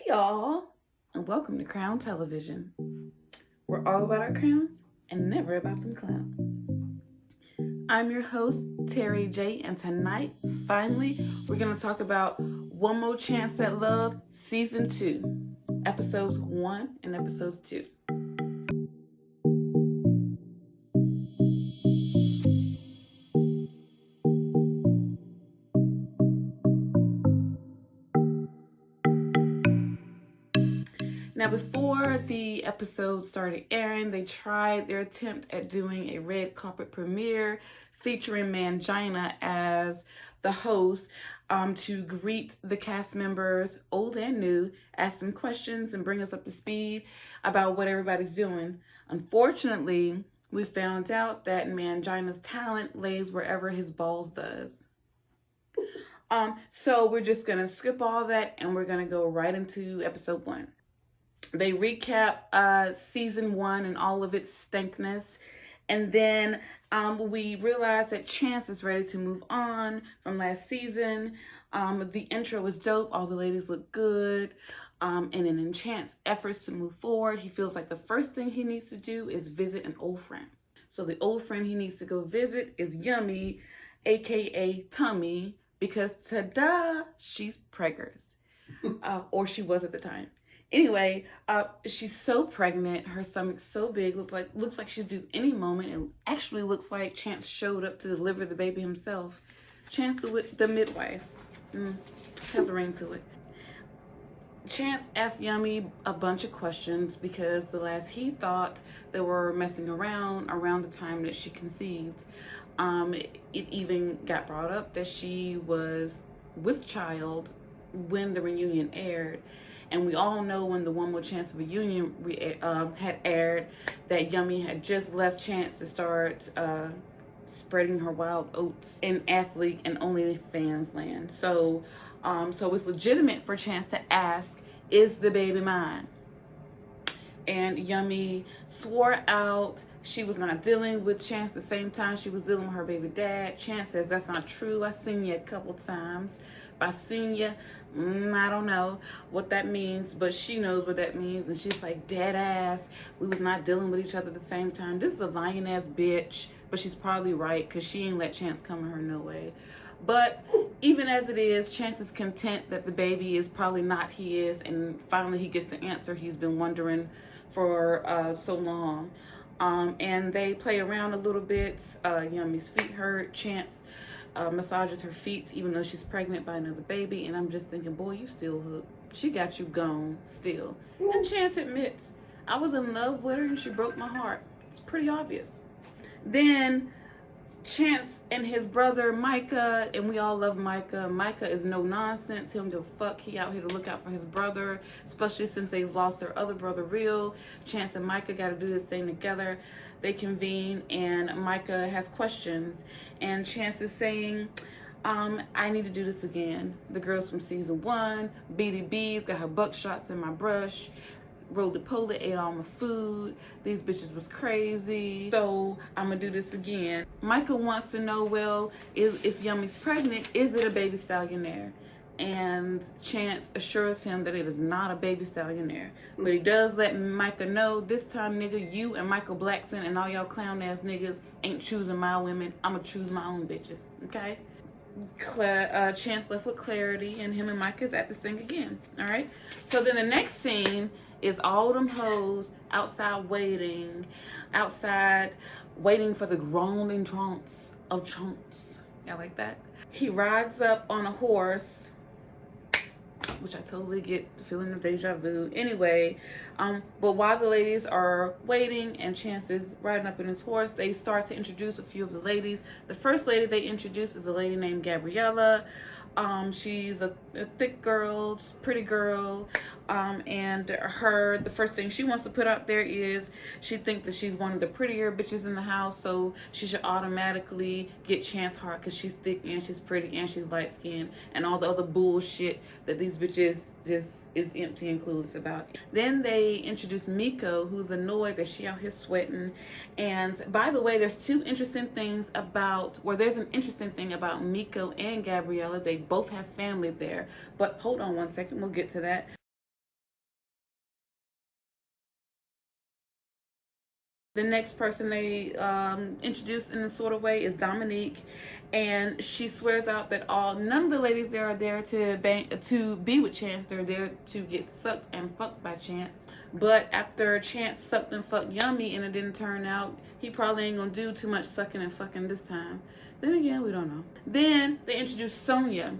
y'all, and welcome to Crown Television. We're all about our crowns and never about them clowns. I'm your host, Terry J, and tonight, finally, we're going to talk about One More Chance at Love Season 2, Episodes 1 and Episodes 2. Now, before the episode started airing, they tried their attempt at doing a red carpet premiere featuring Mangina as the host to greet the cast members, old and new, ask them questions and bring us up to speed about what everybody's doing. Unfortunately, we found out that Mangina's talent lays wherever his balls does. So we're just going to skip all that and we're going to go right into episode 1. They recap season 1 and all of its stankness. And then we realize that Chance is ready to move on from last season. The intro was dope. All the ladies look good. And in Chance's efforts to move forward, he feels like the first thing he needs to do is visit an old friend. So the old friend he needs to go visit is Yummy, aka Tummy, because ta-da, she's preggers. Or she was at the time. Anyway, she's so pregnant. Her stomach's so big. Looks like she's due any moment. It actually looks like Chance showed up to deliver the baby himself. Chance the midwife. Has a ring to it. Chance asked Yummy a bunch of questions because the last he thought they were messing around the time that she conceived. It even got brought up that she was with child when the reunion aired. And we all know when the One More Chance of a Union had aired that Yummy had just left Chance to start spreading her wild oats in athlete and OnlyFans land. So it's legitimate for Chance to ask, is the baby mine? And Yummy swore out she was not dealing with Chance the same time she was dealing with her baby dad. Chance says, that's not true. I seen you a couple times. By seen you, I don't know what that means, but she knows what that means. And she's like, dead ass, we was not dealing with each other at the same time. This is a lying ass bitch, but she's probably right because she ain't let Chance come to her no way. But even as it is, Chance is content that the baby is probably not his, and finally he gets the answer he's been wondering for so long. And they play around a little bit. Yummy's feet hurt. Chance massages her feet even though she's pregnant by another baby, and I'm just thinking, boy, you still hooked. She got you gone still. And Chance admits, I was in love with her and she broke my heart. It's pretty obvious. Then Chance and his brother Micah, and we all love Micah. Micah is no nonsense. He don't give a fuck. He out here to look out for his brother, especially since they've lost their other brother Real. Chance and Micah got to do this thing together. They convene and Micah has questions, and Chance is saying, I need to do this again. The girls from season 1, BDB's got her buckshots in my brush. Roly-poly ate all my food. These bitches was crazy. So I'm gonna do this again. Micah wants to know, well, if Yummy's pregnant, is it a baby stallionaire? And Chance assures him that it is not a baby stallionaire. But he does let Micah know, this time, nigga, you and Michael Blackson and all y'all clown ass niggas ain't choosing my women. I'ma choose my own bitches, okay? Chance left with clarity, and him and Micah's at this thing again, all right? So then the next scene is all them hoes outside waiting for the groaning trunks of chunks. Y'all like that? He rides up on a horse, which I totally get the feeling of deja vu. Anyway, but while the ladies are waiting and Chance is riding up in his horse, they start to introduce a few of the ladies. The first lady they introduce is a lady named Gabriella. She's a thick girl, pretty girl, and the first thing she wants to put out there is she thinks that she's one of the prettier bitches in the house, so she should automatically get Chance heart because she's thick and she's pretty and she's light skinned, and all the other bullshit that these bitches just is empty and clueless about. Then they introduce Miko, who's annoyed that she out here sweating. And by the way, there's an interesting thing about Miko and Gabriella. They both have family there. But hold on one second, we'll get to that. The next person they introduced in a sort of way is Dominique, and she swears out that none of the ladies there are there to be with Chance. They're there to get sucked and fucked by Chance. But after Chance sucked and fucked Yummy and it didn't turn out, he probably ain't gonna do too much sucking and fucking this time. Then again, we don't know. Then they introduced Sonia.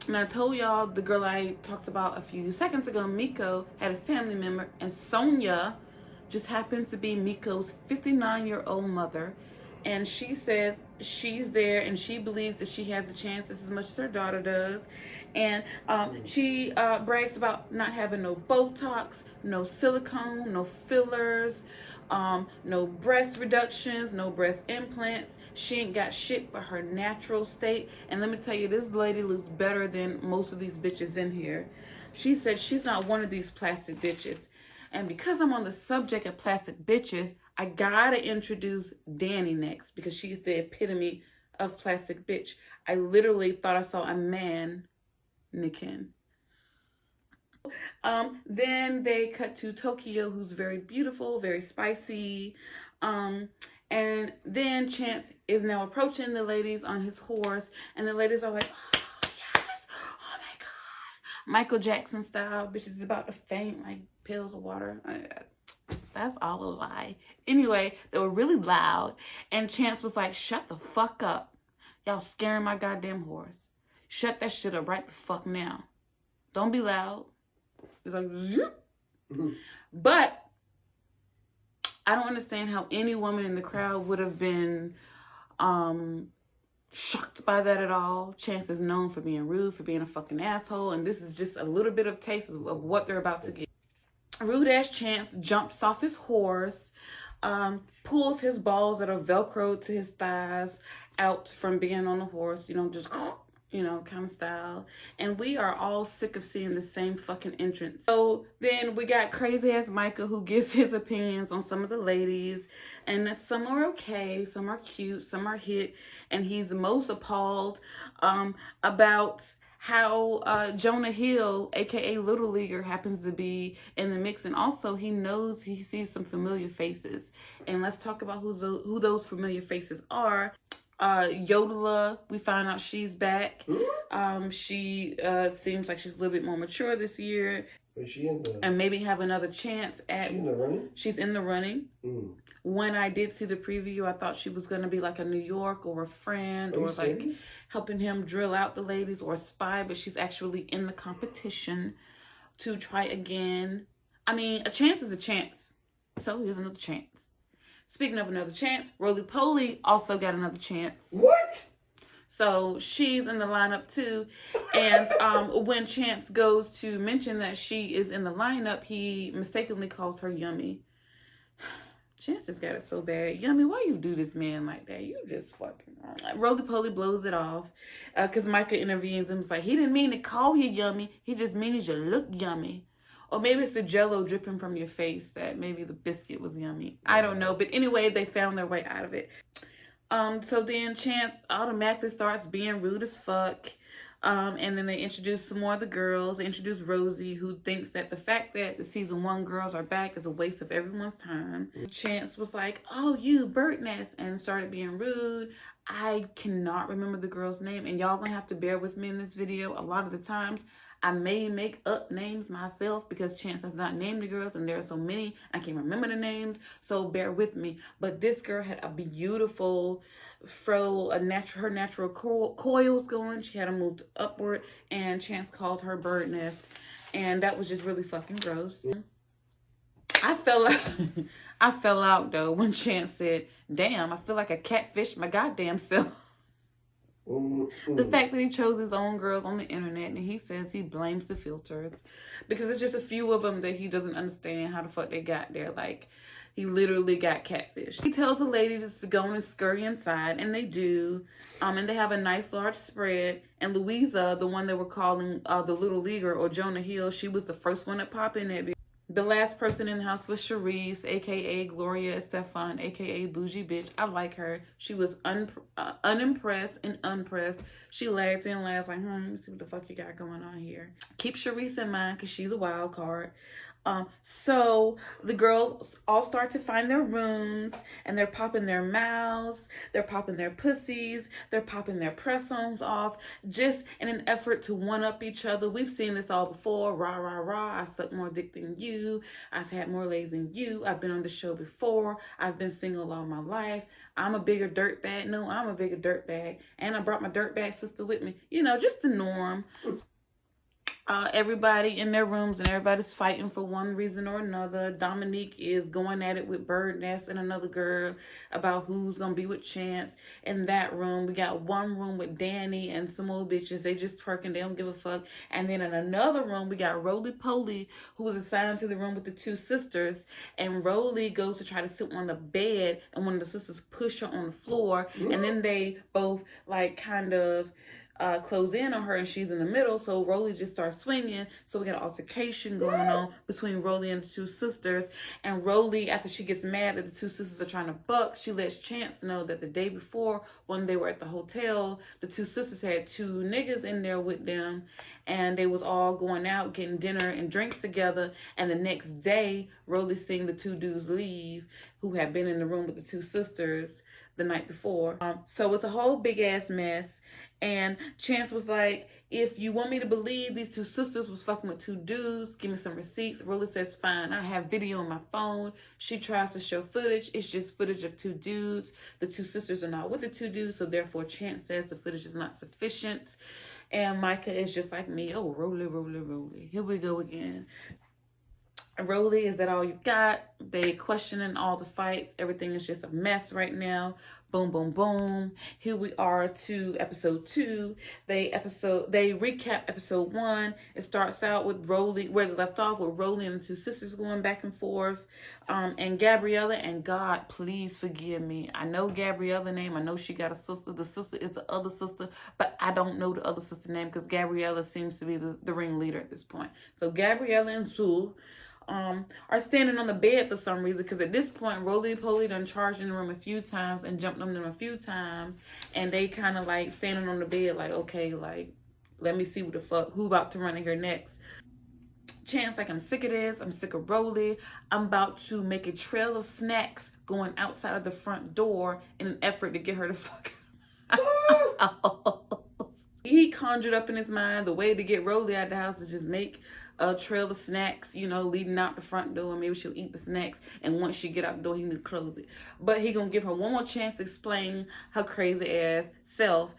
And I told y'all the girl I talked about a few seconds ago, Miko, had a family member, and Sonia just happens to be Miko's 59-year-old mother. And she says she's there and she believes that she has a chance just as much as her daughter does. And she brags about not having no Botox, no silicone, no fillers, no breast reductions, no breast implants. She ain't got shit but her natural state. And let me tell you, this lady looks better than most of these bitches in here. She said she's not one of these plastic bitches. And because I'm on the subject of plastic bitches, I gotta introduce Danny next because she's the epitome of plastic bitch. I literally thought I saw a man Nikin. Then they cut to Tokyo, who's very beautiful, very spicy. And then Chance is now approaching the ladies on his horse, and the ladies are like, oh yes, oh my god, Michael Jackson style. Bitch is about to faint like pills of water. That's all a lie. Anyway, they were really loud, and Chance was like, shut the fuck up. Y'all scaring my goddamn horse. Shut that shit up right the fuck now. Don't be loud. It's like, But I don't understand how any woman in the crowd would have been shocked by that at all. Chance is known for being rude, for being a fucking asshole, and this is just a little bit of taste of what they're about to get. Rude ass Chance jumps off his horse, pulls his balls that are velcroed to his thighs out from being on the horse, just kind of style. And we are all sick of seeing the same fucking entrance. So then we got crazy ass Micah, who gives his opinions on some of the ladies, and some are okay, some are cute, some are hit, and he's most appalled about how Jonah Hill, aka Little Leaguer, happens to be in the mix. And also he sees some familiar faces, and let's talk about who those familiar faces are. Yodeler, we find out she's back. She seems like she's a little bit more mature this year. Is she in the... And maybe have another chance at... She's in the running? She's in the running. When I did see the preview, I thought she was going to be like a New York or a friend or like helping him drill out the ladies or a spy, but she's actually in the competition to try again. I mean, a chance is a chance. So here's another chance. Speaking of another chance, Roly Poly also got another chance. What? So she's in the lineup too. And when Chance goes to mention that she is in the lineup, he mistakenly calls her Yummy. Chance just got it so bad. Yummy, why you do this man like that? You just fucking... Roly Poly blows it off because Micah intervenes and was like, he didn't mean to call you Yummy. He just means you look yummy. Or maybe it's the Jell-O dripping from your face that maybe the biscuit was yummy. I don't know. But anyway, they found their way out of it. So then Chance automatically starts being rude as fuck. And then they introduce some more of the girls. They introduce Rosie, who thinks that the fact that the season 1 girls are back is a waste of everyone's time. Chance was like, oh, you bird nest, and started being rude. I cannot remember the girl's name, and y'all gonna have to bear with me in this video. A lot of the times I may make up names myself because Chance has not named the girls, and there are so many I can't remember the names, so bear with me. But this girl had a beautiful fro, her natural coils going. She had them moved upward, and Chance called her bird nest, and that was just really fucking gross. I fell out though when Chance said, damn, I feel like a catfish my goddamn self. The fact that he chose his own girls on the internet, and he says he blames the filters because it's just a few of them that he doesn't understand how the fuck they got there. Like, he literally got catfish. He tells the ladies to go and scurry inside, and they do. And they have a nice large spread. And Louisa, the one they were calling the Little Leaguer or Jonah Hill, she was the first one to pop in there. The last person in the house was Charisse, a.k.a. Gloria Estefan, a.k.a. Bougie Bitch. I like her. She was unimpressed and unpressed. She laughed and laughed like, let me see what the fuck you got going on here. Keep Charisse in mind because she's a wild card. So the girls all start to find their rooms, and they're popping their mouths, they're popping their pussies, they're popping their press-ons off, just in an effort to one-up each other. We've seen this all before. Rah, rah, rah. I suck more dick than you. I've had more legs than you. I've been on the show before. I've been single all my life. I'm a bigger dirtbag. No, I'm a bigger dirtbag. And I brought my dirtbag sister with me. You know, just the norm. Everybody in their rooms, and everybody's fighting for one reason or another. Dominique is going at it with Birdnest and another girl about who's gonna be with Chance. In that room, we got one room with Danny and some old bitches. They just twerking, they don't give a fuck. And then in another room, we got Roly Poly, who was assigned to the room with the two sisters. And Roly goes to try to sit on the bed, and one of the sisters push her on the floor. And then they both like kind of close in on her, and she's in the middle, so Roly just starts swinging. So we got an altercation going on between Roly and the two sisters. And Roly, after she gets mad that the two sisters are trying to buck, she lets Chance know that the day before, when they were at the hotel, the two sisters had two niggas in there with them, and they was all going out getting dinner and drinks together. And the next day, Roly seen the two dudes leave who had been in the room with the two sisters the night before. So it's a whole big ass mess. And Chance was like, if you want me to believe these two sisters was fucking with two dudes, give me some receipts. Roly says, fine, I have video on my phone. She tries to show footage. It's just footage of two dudes. The two sisters are not with the two dudes, so therefore Chance says the footage is not sufficient. And Micah is just like me. Oh, Roly, Roly, Roly. Here we go again. Roly, is that all you got? They questioning all the fights. Everything is just a mess right now. Boom, boom, boom. Here we are to episode 2. They recap episode 1. It starts out with Roly, where they left off, with Roly and the two sisters going back and forth. And Gabriella, and God, please forgive me. I know Gabriella's name. I know she got a sister. The sister is the other sister, but I don't know the other sister name because Gabriella seems to be the ringleader at this point. So Gabriella and Sue are standing on the bed for some reason, because at this point Roly Poly done charged in the room a few times and jumped on them a few times, and they kind of like standing on the bed like, okay, like, let me see what the fuck, who about to run in here next. Chance like, I'm sick of this, I'm sick of Roly, I'm about to make a trail of snacks going outside of the front door in an effort to get her to fuck out. He conjured up in his mind the way to get Roly out of the house is just make a trail of snacks, you know, leading out the front door. Maybe she'll eat the snacks, and once she get out the door, he need to close it. But he gonna give her one more chance to explain her crazy ass self.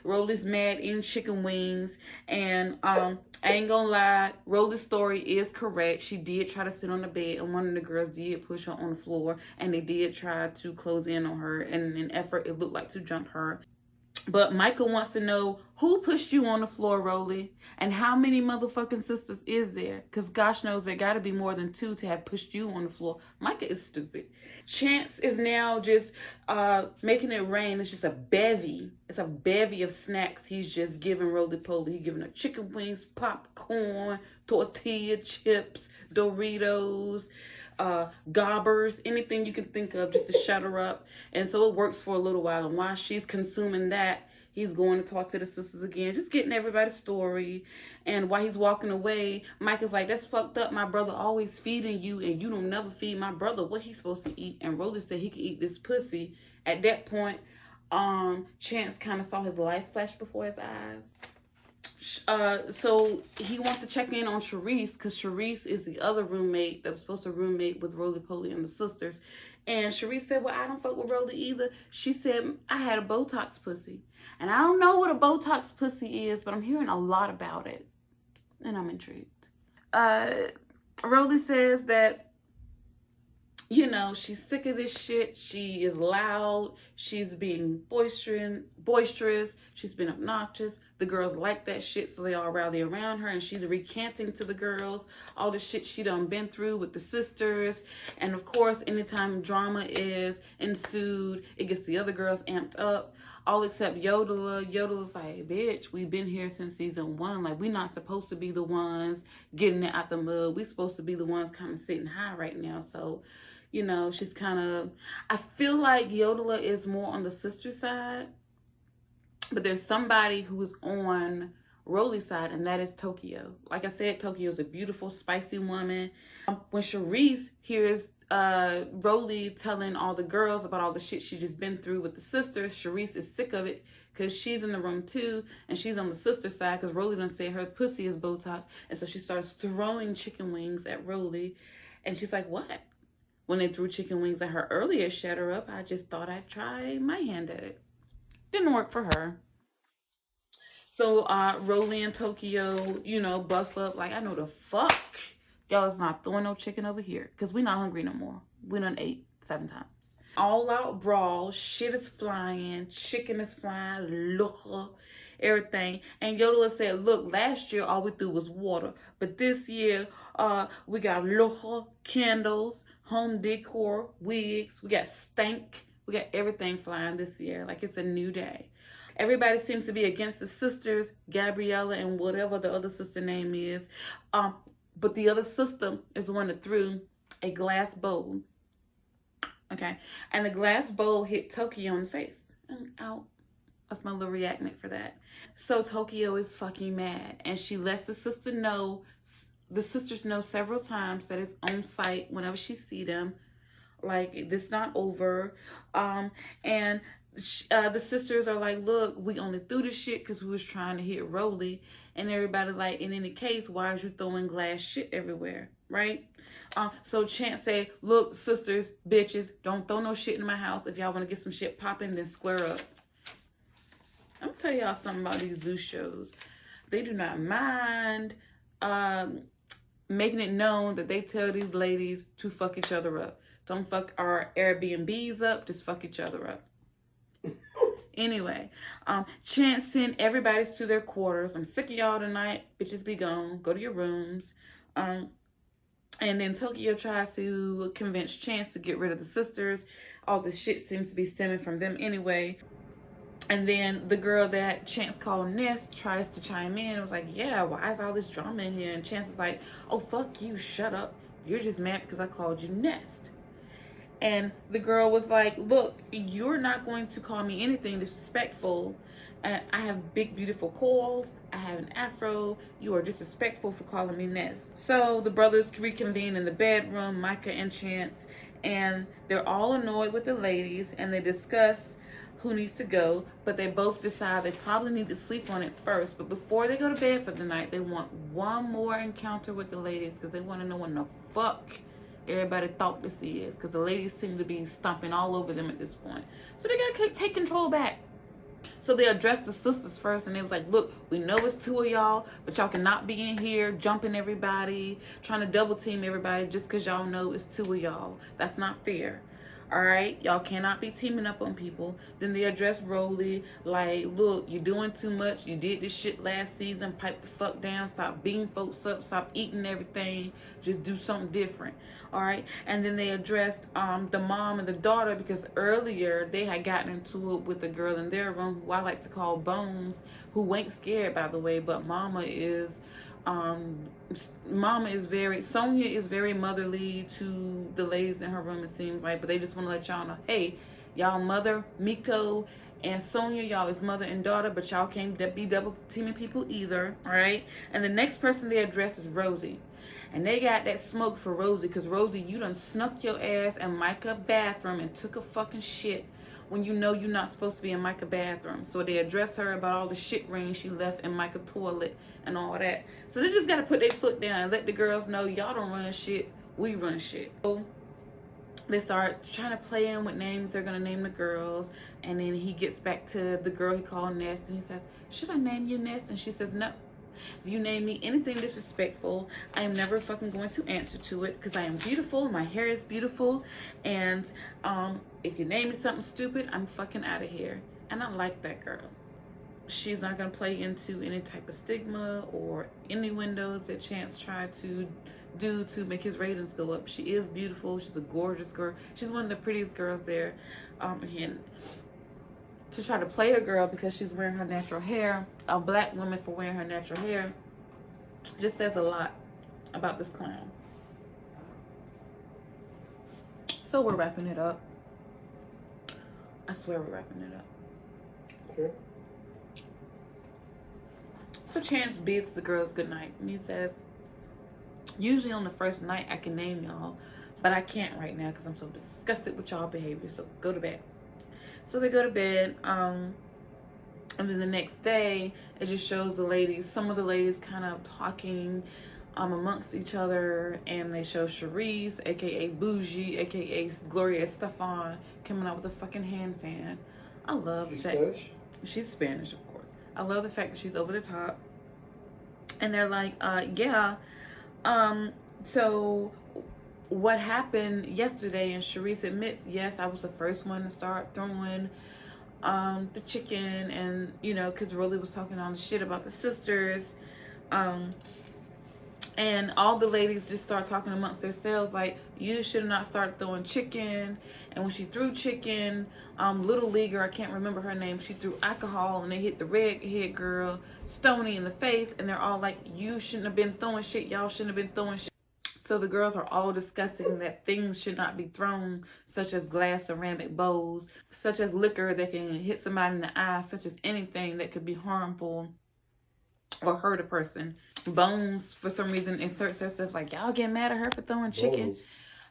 Roly's mad eating chicken wings, and I ain't gonna lie, Roly's story is correct. She did try to sit on the bed, and one of the girls did push her on the floor, and they did try to close in on her, and in an effort, it looked like to jump her. But Michael wants to know, who pushed you on the floor, Roly? And how many motherfucking sisters is there? Because gosh knows there got to be more than 2 to have pushed you on the floor. Micah is stupid. Chance is now just making it rain. It's just a bevy. It's a bevy of snacks he's just giving Roly Poly. He's giving her chicken wings, popcorn, tortilla chips, Doritos, gobbers, anything you can think of just to shut her up. And so it works for a little while, and while she's consuming that, he's going to talk to the sisters again, just getting everybody's story. And while he's walking away, Mike is like, that's fucked up, my brother always feeding you and you don't never feed my brother. What he's supposed to eat? And Roly said he could eat this pussy. At that point, Chance kind of saw his life flash before his eyes. So he wants to check in on Charisse, because Charisse is the other roommate that was supposed to roommate with Roly Poly and the sisters. And Charisse said, well, I don't fuck with Roly either. She said, I had a Botox pussy. And I don't know what a Botox pussy is, but I'm hearing a lot about it. And I'm intrigued. Roly says that, you know, she's sick of this shit. She is loud. She's being boisterous. She's been obnoxious. The girls like that shit, so they all rally around her, and she's recanting to the girls all the shit she done been through with the sisters. And of course, anytime drama is ensued, it gets the other girls amped up. All except Yodeler. Yodeler's like, bitch, we've been here since season 1. Like, we're not supposed to be the ones getting it out the mud. We're supposed to be the ones kind of sitting high right now. So, you know, she's kind of, I feel like Yodeler is more on the sister side. But there's somebody who is on Rolly's side, and that is Tokyo. Like I said, Tokyo is a beautiful, spicy woman. When Charisse hears Rolly telling all the girls about all the shit she just been through with the sisters, Charisse is sick of it because she's in the room too, and she's on the sister side because Rolly done said her pussy is Botox, and so she starts throwing chicken wings at Rolly, and she's like, what? When they threw chicken wings at her earlier, shut her up. I just thought I'd try my hand at it. Didn't work for her. So Rolly and Tokyo, you know, buff up like, I know the fuck y'all is not throwing no chicken over here because we not hungry no more. We done ate 7 times. All out brawl, shit is flying, chicken is flying, look, everything. And Yodeler said, look, last year all we threw was water, but this year we got look, candles, home decor, wigs, we got stank, we got everything flying this year like it's a new day. Everybody seems to be against the sisters, Gabriella and whatever the other sister name is. But the other sister is the one that threw a glass bowl. Okay. And the glass bowl hit Tokyo in the face. And ow. That's my little reactant for that. So Tokyo is fucking mad. And she lets the sisters know several times that it's on site whenever she see them. Like, this not over. And the sisters are like, look, we only threw the shit because we was trying to hit Rolly. And everybody like, in any case, why is you throwing glass shit everywhere, right? So Chance said, look, sisters, bitches, don't throw no shit in my house. If y'all want to get some shit popping, then square up. I'm gonna tell y'all something about these zoo shows. They do not mind making it known that they tell these ladies to fuck each other up. Don't fuck our Airbnbs up, just fuck each other up. Anyway, Chance sent everybody to their quarters. I'm sick of y'all tonight. Bitches be gone. Go to your rooms. And then Tokyo tries to convince Chance to get rid of the sisters. All this shit seems to be stemming from them anyway. And then the girl that Chance called Ness tries to chime in and was like, yeah, why is all this drama in here? And Chance was like, oh, fuck you. Shut up. You're just mad because I called you Nest. And the girl was like, look, you're not going to call me anything disrespectful. I have big, beautiful coils. I have an afro. You are disrespectful for calling me Ness. So the brothers reconvene in the bedroom, Micah and Chance, and they're all annoyed with the ladies, and they discuss who needs to go, but they both decide they probably need to sleep on it first. But before they go to bed for the night, they want one more encounter with the ladies because they want to know what the fuck everybody thought this is, because the ladies seem to be stomping all over them at this point. So they gotta take control back. So they addressed the sisters first, and they was like, look, we know it's 2 of y'all, but y'all cannot be in here jumping everybody, trying to double team everybody just because y'all know it's 2 of y'all. That's not fair. All right, y'all cannot be teaming up on people. Then they address Rolly like, look, you're doing too much. You did this shit last season. Pipe the fuck down. Stop beating folks up. Stop eating everything. Just do something different. All right. And then they addressed the mom and the daughter, because earlier they had gotten into it with the girl in their room, who I like to call Bones, who ain't scared, by the way, but Mama is. Sonia is very motherly to the ladies in her room, it seems like, but they just want to let y'all know, hey, y'all mother, Miko and Sonia, y'all is mother and daughter, but y'all can't be double teaming people either, all right? And the next person they address is Rosie. And they got that smoke for Rosie, because Rosie, you done snuck your ass in Micah's bathroom and took a fucking shit when you know you're not supposed to be in Micah's bathroom. So they address her about all the shit rings she left in Micah's toilet and all that. So they just got to put their foot down and let the girls know, y'all don't run shit, we run shit. So they start trying to play in with names they're going to name the girls. And then he gets back to the girl he called Nest, and he says, should I name you Nest? And she says, no. If you name me anything disrespectful, I am never fucking going to answer to it, because I am beautiful, my hair is beautiful, and if you name me something stupid, I'm fucking out of here. And I like that girl. She's not going to play into any type of stigma or innuendos that Chance tried to do to make his ratings go up. She is beautiful. She's a gorgeous girl. She's one of the prettiest girls there. And to try to play a girl because she's wearing her natural hair, a black woman for wearing her natural hair, just says a lot about this clown. So we're wrapping it up. I swear we're wrapping it up. Okay. So Chance bids the girls good night, and he says, usually on the first night I can name y'all, but I can't right now because I'm so disgusted with y'all behavior, so go to bed. So they go to bed, and then the next day it just shows the ladies, some of the ladies kind of talking amongst each other, and they show Cherise, aka Bougie, aka Gloria Estefan, coming out with a fucking hand fan. I love that. Spanish? She's Spanish, of course. I love the fact that she's over the top. And they're like, yeah. So what happened yesterday? And Cherise admits, yes, I was the first one to start throwing the chicken, and you know, because Rolly was talking all the shit about the sisters. And all the ladies just start talking amongst themselves like, you should not start throwing chicken. And when she threw chicken, little leaguer, I can't remember her name, she threw alcohol and they hit the redhead girl, Stony, in the face. And they're all like, you shouldn't have been throwing shit. Y'all shouldn't have been throwing shit. So the girls are all discussing that things should not be thrown, such as glass ceramic bowls, such as liquor that can hit somebody in the eye, such as anything that could be harmful or hurt a person. Bones, for some reason, inserts that stuff like, y'all get mad at her for throwing chicken. Bones.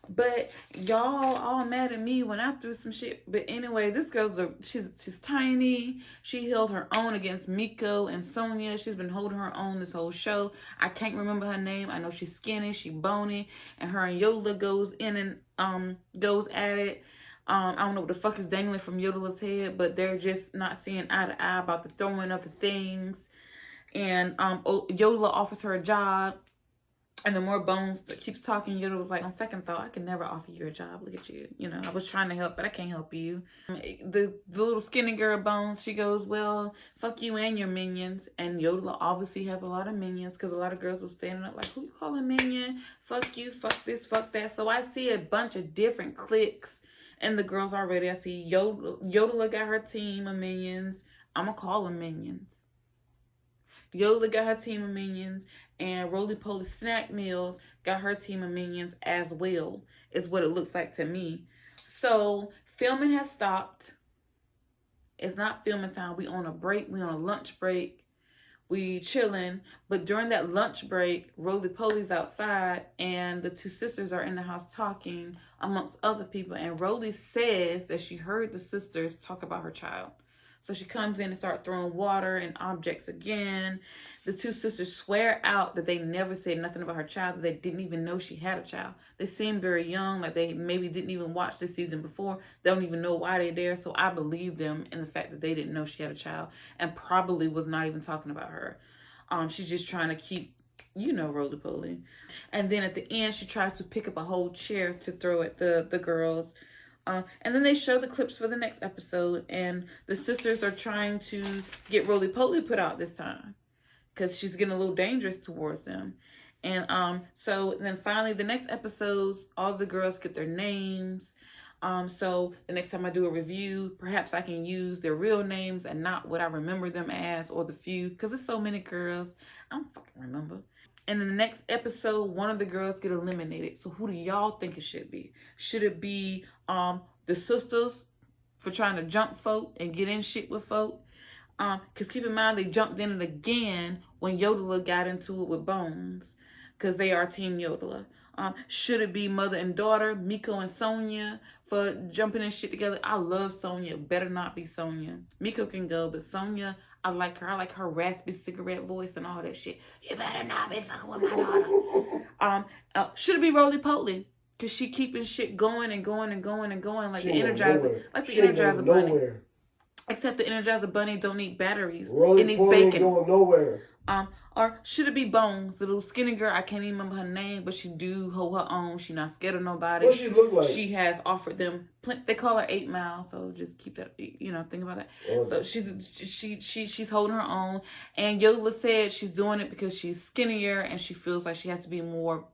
But y'all all mad at me when I threw some shit. But anyway, this girl's she's tiny. She held her own against Miko and Sonia. She's been holding her own this whole show. I can't remember her name. I know she's skinny, she bony, and her and Yola goes in and goes at it. I don't know what the fuck is dangling from Yodela's head, but they're just not seeing eye to eye about the throwing of the things. And Yola offers her a job, and the more Bones keeps talking, Yola was like, on second thought, I could never offer you a job. Look at you. You know, I was trying to help, but I can't help you. The little skinny girl, Bones, she goes, well, fuck you and your minions. And Yola obviously has a lot of minions, because a lot of girls were standing up like, who you calling minion? Fuck you, fuck this, fuck that. So I see a bunch of different cliques in the girls already. I see Yola got her team of minions. I'm going to call them minions. Yola got her team of minions, and Roly Poly Snack Meals got her team of minions as well, is what it looks like to me. So filming has stopped. It's not filming time. We on a break. We on a lunch break. We chilling. But during that lunch break, Roly Poly's outside, and the two sisters are in the house talking amongst other people. And Roly says that she heard the sisters talk about her child. So she comes in and starts throwing water and objects again. The two sisters swear out that they never said nothing about her child, that they didn't even know she had a child. They seem very young, like they maybe didn't even watch the season before. They don't even know why they're there. So I believe them in the fact that they didn't know she had a child, and probably was not even talking about her. She's just trying to keep, you know, Roly Poly. And then at the end, she tries to pick up a whole chair to throw at the girls. And then they show the clips for the next episode, and the sisters are trying to get Roly Poly put out this time because she's getting a little dangerous towards them. And so then finally the next episodes, all the girls get their names. So the next time I do a review, perhaps I can use their real names and not what I remember them as, or the few, because there's so many girls, I don't fucking remember. And in the next episode, one of the girls get eliminated. So who do y'all think it should be? Should it be the sisters for trying to jump folk and get in shit with folk? Because keep in mind, they jumped in it again when Yola got into it with Bones, because they are Team Yola. Should it be mother and daughter, Miko and Sonia, for jumping in shit together? I love Sonia. Better not be Sonia. Miko can go, but Sonia, I like her. I like her raspy cigarette voice and all that shit. You better not be fucking with my daughter. Should it be Roly Poly? Because she keeping shit going and going and going and going like the Energizer. Like the Energizer Bunny. Nowhere. Except the Energizer Bunny don't need batteries. It needs bacon. Ain't going nowhere. Or should it be Bones, the little skinny girl? I can't even remember her name, but she do hold her own. She not scared of nobody. What she look like? She has offered them. They call her 8 Mile, so just keep that. You know, think about that. Oh. So she's holding her own. And Yola said she's doing it because she's skinnier and she feels like she has to be more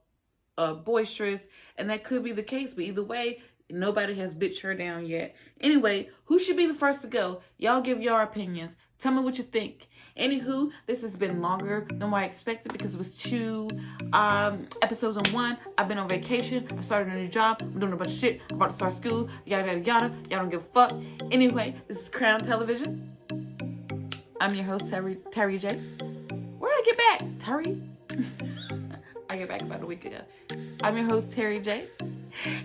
boisterous, and that could be the case. But either way, nobody has bitched her down yet. Anyway, who should be the first to go? Y'all give your opinions. Tell me what you think. Anywho, this has been longer than what I expected because it was 2 episodes in one. I've been on vacation. I started a new job. I'm doing a bunch of shit. I'm about to start school. Yada, yada, yada. Y'all don't give a fuck. Anyway, this is Crown Television. I'm your host, Terry J. Where I get back? Terry? I get back about a week ago. I'm your host, Terry J.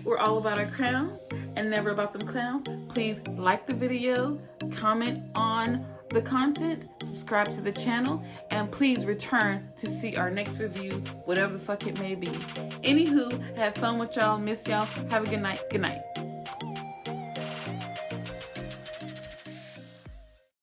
We're all about our crowns and never about them clowns. Please like the video, comment on the content, subscribe to the channel, and please return to see our next review, whatever the fuck it may be. Anywho, have fun with y'all. Miss y'all. Have a good night. Good night.